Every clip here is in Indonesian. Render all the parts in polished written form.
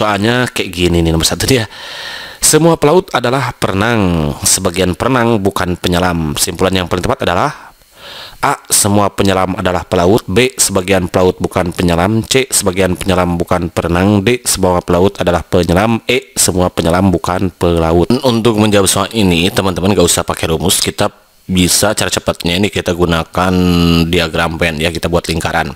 soalnya kayak gini nih, nomor satu dia. Semua pelaut adalah perenang, sebagian perenang bukan penyelam. Simpulan yang paling tepat adalah A. Semua penyelam adalah pelaut. B. Sebagian pelaut bukan penyelam. C. Sebagian penyelam bukan perenang. D. Semua pelaut adalah penyelam. E. Semua penyelam bukan pelaut. Untuk menjawab soal ini, teman-teman gak usah pakai rumus. Kita bisa cara cepatnya ini kita gunakan diagram Venn ya. Kita buat lingkaran.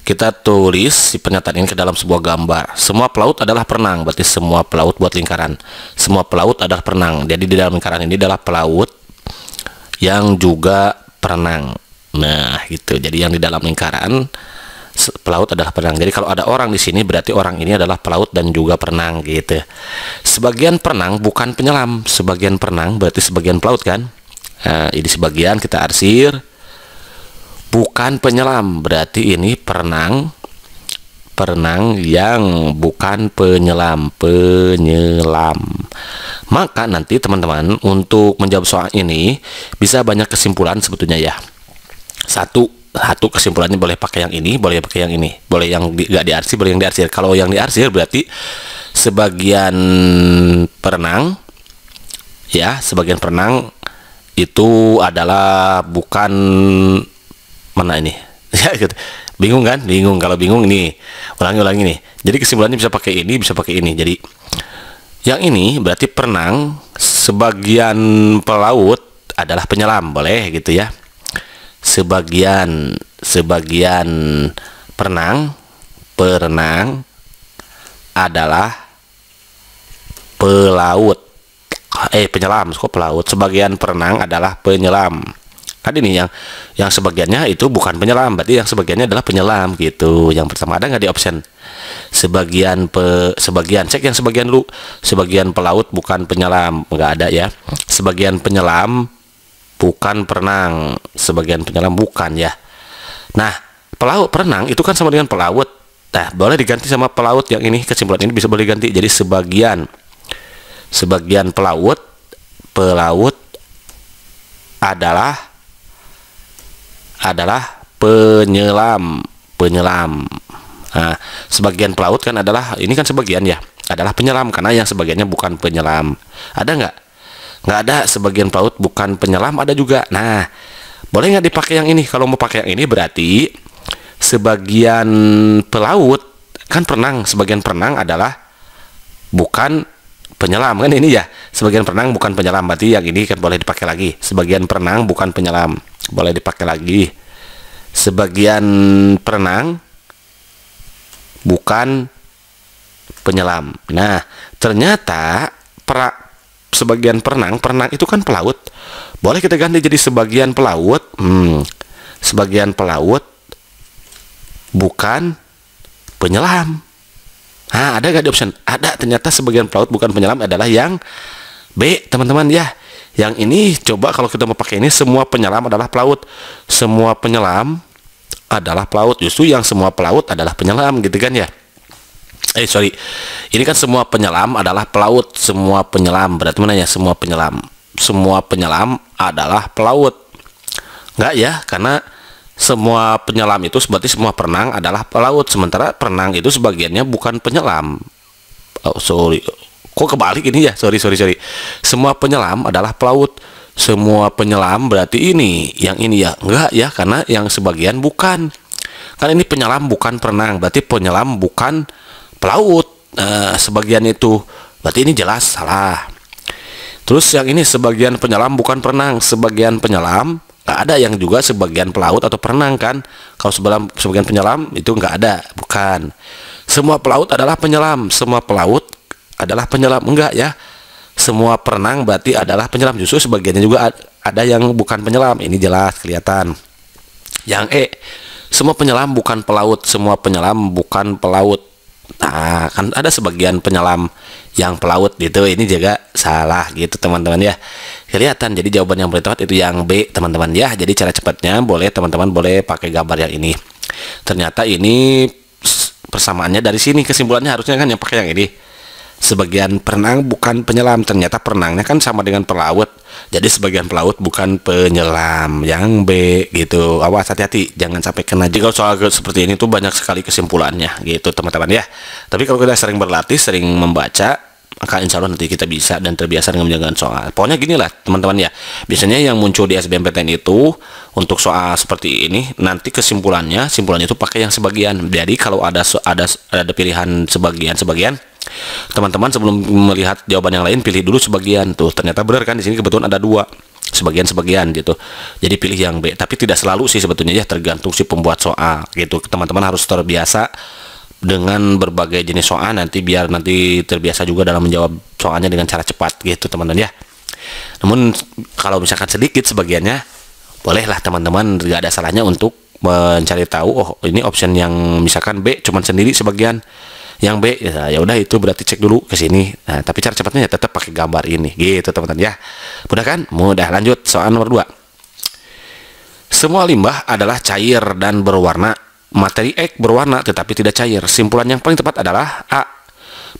Kita tulis si pernyataan ini ke dalam sebuah gambar. Semua pelaut adalah perenang. Berarti semua pelaut buat lingkaran. Semua pelaut adalah perenang. Jadi di dalam lingkaran ini adalah pelaut yang juga perenang. Nah, gitu. Jadi yang di dalam lingkaran pelaut adalah perenang. Jadi kalau ada orang di sini berarti orang ini adalah pelaut dan juga perenang gitu. Sebagian perenang bukan penyelam. Sebagian perenang berarti sebagian pelaut kan? Nah, ini sebagian kita arsir. Bukan penyelam berarti ini perenang yang bukan penyelam. Maka nanti teman-teman untuk menjawab soal ini bisa banyak kesimpulan sebetulnya ya. Satu kesimpulannya boleh pakai yang ini, boleh pakai yang ini, boleh yang nggak diarsir, boleh yang diarsir. Kalau yang diarsir berarti sebagian perenang ya, sebagian perenang itu adalah bukan mana ini ya gitu. Bingung kan? Bingung. Kalau bingung ini ulangi nih. Jadi kesimpulannya bisa pakai ini, bisa pakai ini. Jadi yang ini berarti perenang, sebagian pelaut adalah penyelam, boleh gitu ya. Sebagian perenang adalah pelaut. Penyelam, kok pelaut? Sebagian perenang adalah penyelam. Kan ini yang sebagiannya itu bukan penyelam, berarti yang sebagiannya adalah penyelam gitu. Yang pertama ada nggak di option? Sebagian cek yang sebagian lu. Sebagian pelaut bukan penyelam, nggak ada ya. Sebagian penyelam bukan perenang, sebagian penyelam bukan ya. Nah, perenang itu kan sama dengan pelaut. Nah, boleh diganti sama pelaut yang ini, kesimpulan ini bisa boleh ganti jadi sebagian pelaut adalah penyelam. Nah, sebagian pelaut kan adalah ini kan sebagian ya, adalah penyelam karena yang sebagiannya bukan penyelam. Ada nggak? Nggak ada. Sebagian pelaut bukan penyelam ada juga. Nah, boleh nggak dipakai yang ini? Kalau mau pakai yang ini berarti sebagian pelaut kan perenang, sebagian perenang adalah bukan penyelam kan ini ya. Sebagian perenang bukan penyelam, berarti yang ini kan boleh dipakai lagi. Sebagian perenang bukan penyelam, boleh dipakai lagi. Sebagian perenang bukan penyelam. Nah, ternyata sebagian perenang itu kan pelaut. Boleh kita ganti jadi sebagian pelaut. Sebagian pelaut bukan penyelam. Nah, ada nggak di option? Ada. Ternyata sebagian pelaut bukan penyelam adalah yang B, teman-teman ya. Yang ini coba kalau kita mau pakai ini, semua penyelam adalah pelaut. Semua penyelam adalah pelaut. Justru yang semua pelaut adalah penyelam gitu kan ya. Sorry. Ini kan semua penyelam adalah pelaut. Semua penyelam berarti mana ya? Semua penyelam. Semua penyelam adalah pelaut. Enggak ya, karena semua penyelam itu berarti semua perenang adalah pelaut. Sementara perenang itu sebagiannya bukan penyelam. Sorry. Kok kebalik ini ya? Sorry. Semua penyelam adalah pelaut. Semua penyelam berarti ini. Yang ini ya? Enggak ya, karena yang sebagian bukan. Kan ini penyelam bukan perenang. Berarti penyelam bukan pelaut. Sebagian itu. Berarti ini jelas salah. Terus yang ini sebagian penyelam bukan perenang. Sebagian penyelam nggak ada yang juga sebagian pelaut atau perenang kan. Kalau sebagian penyelam itu nggak ada. Bukan. Semua pelaut adalah penyelam. Semua pelaut adalah penyelam. Enggak ya, semua perenang berarti adalah penyelam. Justru sebagiannya juga ada yang bukan penyelam. Ini jelas kelihatan. Yang E, semua penyelam bukan pelaut. Semua penyelam bukan pelaut. Nah, kan ada sebagian penyelam yang pelaut gitu. Ini juga salah gitu teman-teman ya. Kelihatan. Jadi jawaban yang paling tepat itu yang B teman-teman ya. Jadi cara cepatnya teman-teman boleh pakai gambar yang ini. Ternyata ini persamaannya dari sini, kesimpulannya harusnya kan yang pakai yang ini. sebagian perenang bukan penyelam. Ternyata perenangnya kan sama dengan pelaut, jadi sebagian pelaut bukan penyelam. Yang B gitu. Awas, hati-hati jangan sampai kena. Jika soal seperti ini tuh banyak sekali kesimpulannya gitu teman-teman ya. Tapi kalau kita sering berlatih, sering membaca, maka insya Allah nanti kita bisa dan terbiasa dengan menjalankan soal. Pokoknya gini lah teman-teman ya, biasanya yang muncul di SBMPTN itu untuk soal seperti ini, nanti simpulannya itu pakai yang sebagian. Jadi kalau ada pilihan sebagian, teman-teman sebelum melihat jawaban yang lain pilih dulu sebagian. Tuh ternyata benar kan, di sini kebetulan ada dua sebagian gitu. Jadi pilih yang B. Tapi tidak selalu sih sebetulnya ya, tergantung si pembuat soal gitu. Teman-teman harus terbiasa dengan berbagai jenis soal nanti, biar nanti terbiasa juga dalam menjawab soalnya dengan cara cepat gitu teman-teman ya. Namun kalau misalkan sedikit sebagiannya, bolehlah teman-teman, nggak ada salahnya untuk mencari tahu, oh ini option yang misalkan B cuman sendiri sebagian, yang B ya udah itu berarti cek dulu ke sini. Nah, tapi cara cepatnya ya tetap pakai gambar ini gitu teman-teman ya. Mudah kan? Mudah. Lanjut soal nomor 2. Semua limbah adalah cair dan berwarna. Materi X berwarna tetapi tidak cair. Simpulan yang paling tepat adalah A.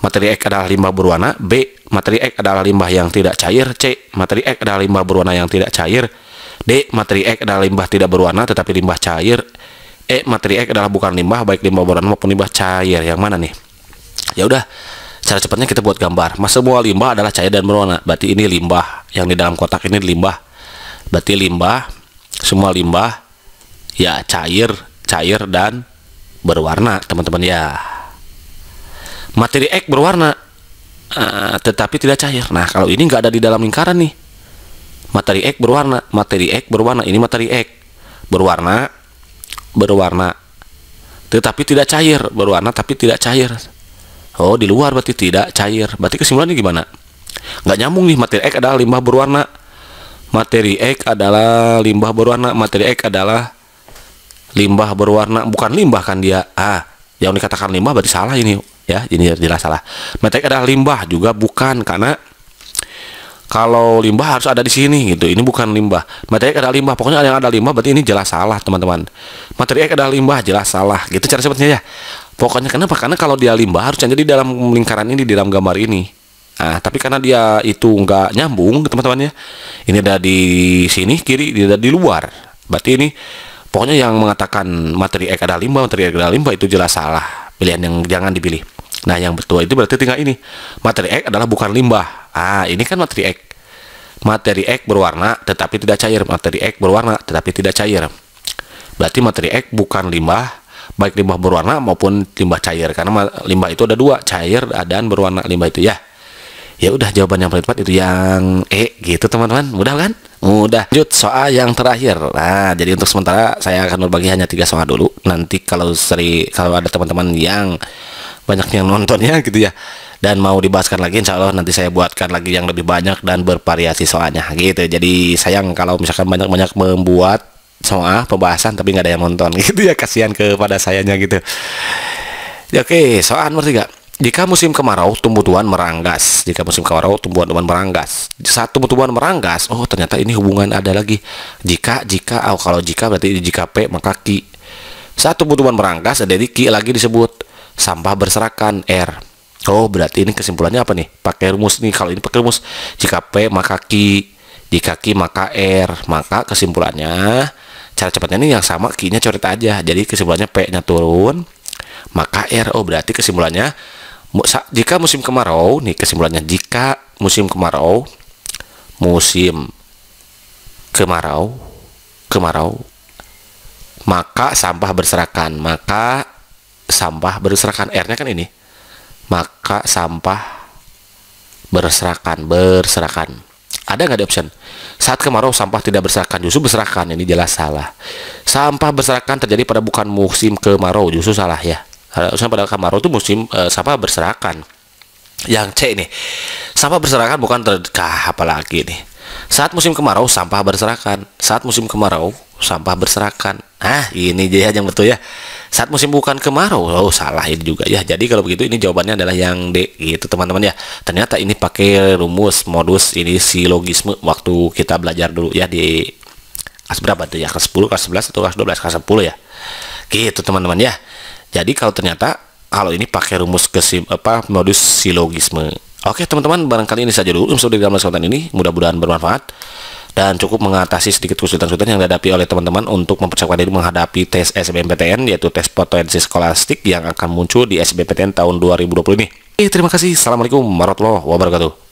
Materi X adalah limbah berwarna. B. Materi X adalah limbah yang tidak cair. C. Materi X adalah limbah berwarna yang tidak cair. D. Materi X adalah limbah tidak berwarna tetapi limbah cair. E. Materi X adalah bukan limbah, baik limbah berwarna maupun limbah cair. Yang mana nih? Ya udah, cara cepatnya kita buat gambar. Mas, semua limbah adalah cair dan berwarna. Berarti ini limbah. Yang di dalam kotak ini limbah. Berarti limbah, semua limbah ya cair dan berwarna teman-teman ya. Materi X berwarna tetapi tidak cair. Nah kalau ini nggak ada di dalam lingkaran nih. Materi X berwarna, ini materi X berwarna tetapi tidak cair, berwarna tapi tidak cair. Oh di luar berarti tidak cair. Berarti kesimpulannya gimana? Nggak nyambung nih. Materi X adalah limbah berwarna, materi X adalah limbah berwarna, materi X adalah limbah berwarna, bukan limbah kan dia. Yang dikatakan limbah berarti salah ini ya, ini jelas salah. Materi adalah limbah juga bukan, karena kalau limbah harus ada di sini gitu. Ini bukan limbah. Materi adalah limbah, pokoknya yang ada limbah berarti ini jelas salah teman-teman. Materi adalah limbah jelas salah gitu cara sebetulnya ya. Pokoknya kenapa? Karena kalau dia limbah harusnya jadi dalam lingkaran ini, di dalam gambar ini. Tapi karena dia itu nggak nyambung teman-teman ya. Ini ada di sini kiri, dia ada di luar. Berarti ini pokoknya yang mengatakan materi X adalah limbah, materi X adalah limbah itu jelas salah. Pilihan yang jangan dipilih. Nah, yang betul itu berarti tinggal ini. Materi X adalah bukan limbah. Ini kan materi X. Materi X berwarna tetapi tidak cair. Materi X berwarna tetapi tidak cair. Berarti materi X bukan limbah, baik limbah berwarna maupun limbah cair. Karena limbah itu ada dua, cair dan berwarna limbah itu ya. Ya udah, jawaban yang paling tepat itu yang E gitu teman-teman. Mudah kan? Mudah. Lanjut soal yang terakhir. Nah, jadi untuk sementara saya akan berbagi hanya 3 soal dulu. Nanti kalau ada teman-teman yang banyak yang nontonnya gitu ya, dan mau dibahaskan lagi, insya Allah nanti saya buatkan lagi yang lebih banyak dan bervariasi soalnya gitu. Jadi sayang kalau misalkan banyak-banyak membuat soal pembahasan tapi nggak ada yang nonton gitu ya, kasihan kepada sayanya gitu. Ya, oke, soal nomor 3. Jika musim kemarau tumbuh-tumbuhan meranggas. Jika musim kemarau tumbuh-tumbuhan meranggas. Saat tumbuh-tumbuhan meranggas, oh ternyata ini hubungan ada lagi. Kalau jika berarti jika P maka Ki. Saat tumbuh-tumbuhan meranggas ada di Ki lagi disebut sampah berserakan R. Oh berarti ini kesimpulannya apa nih? Pakai rumus nih. Kalau ini pakai rumus, jika P maka Ki, jika Ki maka R. Maka kesimpulannya cara cepatnya ini yang sama, Ki-nya coret aja. Jadi kesimpulannya P-nya turun maka R. Oh berarti kesimpulannya jika musim kemarau nih, kesimpulannya jika musim kemarau maka sampah berserakan. R-nya kan ini, maka sampah berserakan. Ada nggak di option? Saat kemarau sampah tidak berserakan, justru berserakan. Ini jelas salah. Sampah berserakan terjadi pada bukan musim kemarau, justru salah ya. Harusnya pada kemarau itu musim sampah berserakan. Yang C ini, sampah berserakan bukan apalagi nih. Saat musim kemarau sampah berserakan. Saat musim kemarau sampah berserakan. Ini dia yang betul ya. Saat musim bukan kemarau, oh salah ini juga ya. Jadi kalau begitu ini jawabannya adalah yang D gitu teman-teman ya. Ternyata ini pakai rumus modus ini silogisme waktu kita belajar dulu ya di kelas berapa tuh ya, kelas 10, kelas 11 atau kelas 12, kelas 10 ya. Gitu teman-teman ya. Jadi kalau ternyata Kalau ini pakai rumus modus silogisme. Oke teman-teman, barangkali ini saja dulu untuk di dalam kesempatan ini. Mudah-mudahan bermanfaat dan cukup mengatasi sedikit kesulitan-kesulitan yang dihadapi oleh teman-teman untuk mempersiapkan diri menghadapi tes SBMPTN, yaitu tes potensi skolastik yang akan muncul di SBMPTN tahun 2020 ini. Terima kasih. Assalamualaikum warahmatullahi wabarakatuh.